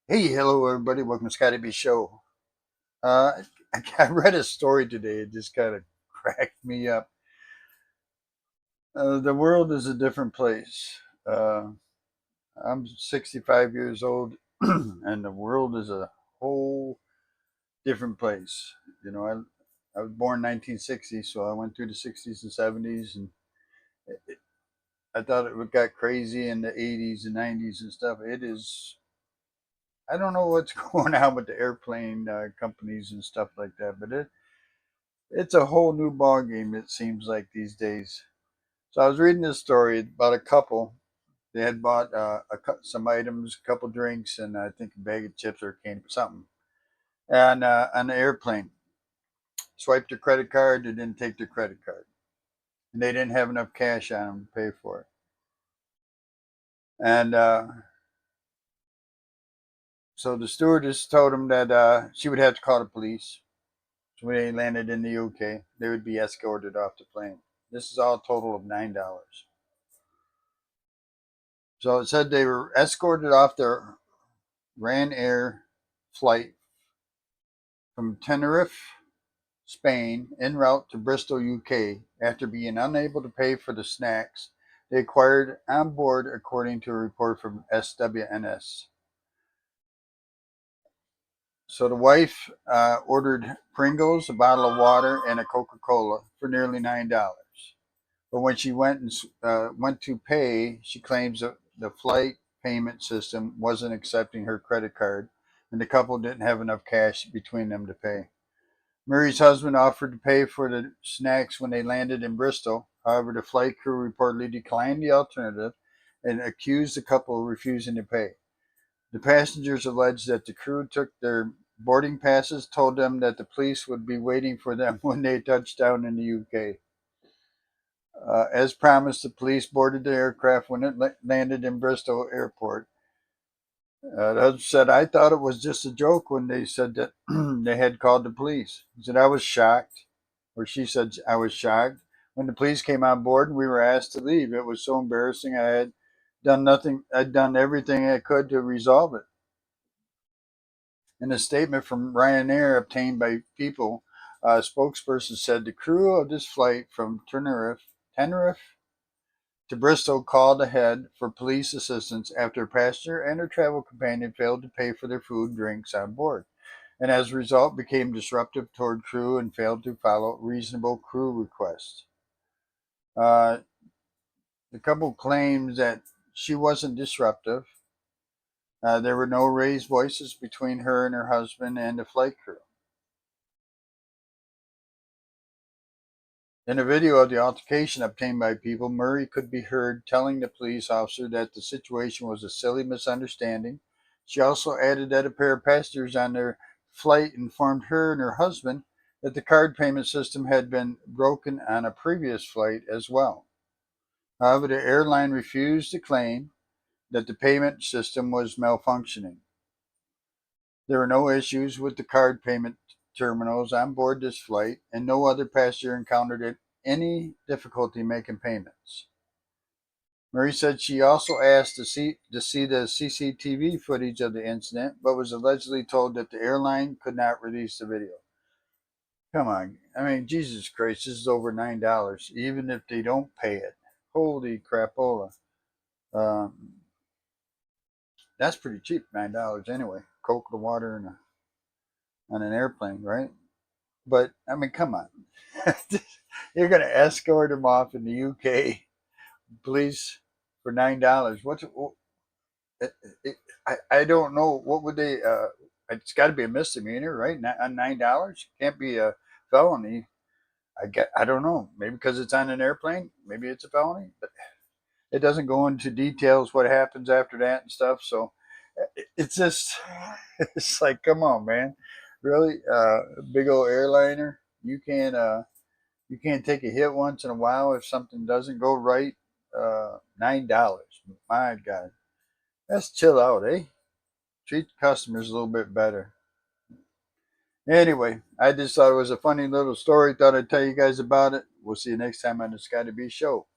Hey, hello everybody. Welcome to Scotty B Show. Uh, I read a story today. It just kind of cracked me up. The world is a different place. Uh, I'm 65 years old, and the world is a whole different place. You know, I was born in 1960, so I went through the 60s and 70s, and I thought it got crazy in the 80s and 90s and stuff. It is. I don't know what's going on with the airplane companies and stuff like that, but it's a whole new ball game. It seems like these days. So I was reading this story about a couple. They had bought some items, a couple drinks, and I think a bag of chips or candy, something, and on the airplane. Swiped their credit card. They didn't take their credit card, and they didn't have enough cash on them to pay for it. And so the stewardess told them that she would have to call the police. So when they landed in the UK, they would be escorted off the plane. This is all a total of $9. So it said they were escorted off their Ryanair flight from Tenerife, Spain, en route to Bristol, UK, after being unable to pay for the snacks they acquired on board, according to a report from SWNS. So the wife ordered Pringles, a bottle of water, and a Coca-Cola for nearly $9. But when she went to pay, she claims that the flight payment system wasn't accepting her credit card, and the couple didn't have enough cash between them to pay. Murray's husband offered to pay for the snacks when they landed in Bristol. However, the flight crew reportedly declined the alternative and accused the couple of refusing to pay. The passengers alleged that the crew took their boarding passes, told them that the police would be waiting for them when they touched down in the UK. As promised, the police boarded the aircraft when it landed in Bristol Airport. The husband said, I thought it was just a joke when they said that they had called the police. He said, I was shocked, or she said, I was shocked. When the police came on board and we were asked to leave, it was so embarrassing. I had done nothing, I'd done everything I could to resolve it. In a statement from Ryanair obtained by People, a spokesperson said the crew of this flight from Tenerife to Bristol called ahead for police assistance after a passenger and her travel companion failed to pay for their food and drinks on board, and as a result became disruptive toward crew and failed to follow reasonable crew requests. Uh, the couple claims that she wasn't disruptive. There were no raised voices between her and her husband and the flight crew. In a video of the altercation obtained by People, Murray could be heard telling the police officer that the situation was a silly misunderstanding. She also added that a pair of passengers on their flight informed her and her husband that the card payment system had been broken on a previous flight as well. However, the airline refused to claim that the payment system was malfunctioning. There were no issues with the card payment terminals on board this flight, and no other passenger encountered any difficulty making payments. Marie said she also asked to see the CCTV footage of the incident, but was allegedly told that the airline could not release the video. Come on, I mean, Jesus Christ, this is over $9, even if they don't pay it. Holy crapola! Um, that's pretty cheap, $9 anyway. Coke, the water, and on an airplane, right? But I mean, come on, you're going to escort them off in the UK police for $9. It, I don't know what would they. It's got to be a misdemeanor, right? On $9 can't be a felony. I don't know. Maybe because it's on an airplane. Maybe it's a felony, but it doesn't go into details what happens after that and stuff. So it's just it's like, come on, man, really? Big old airliner. You can't take a hit once in a while if something doesn't go right. $9. My God, let's chill out, eh? Treat customers a little bit better. Anyway, I just thought it was a funny little story. Thought I'd tell you guys about it. We'll see you next time on the Scotty B Show.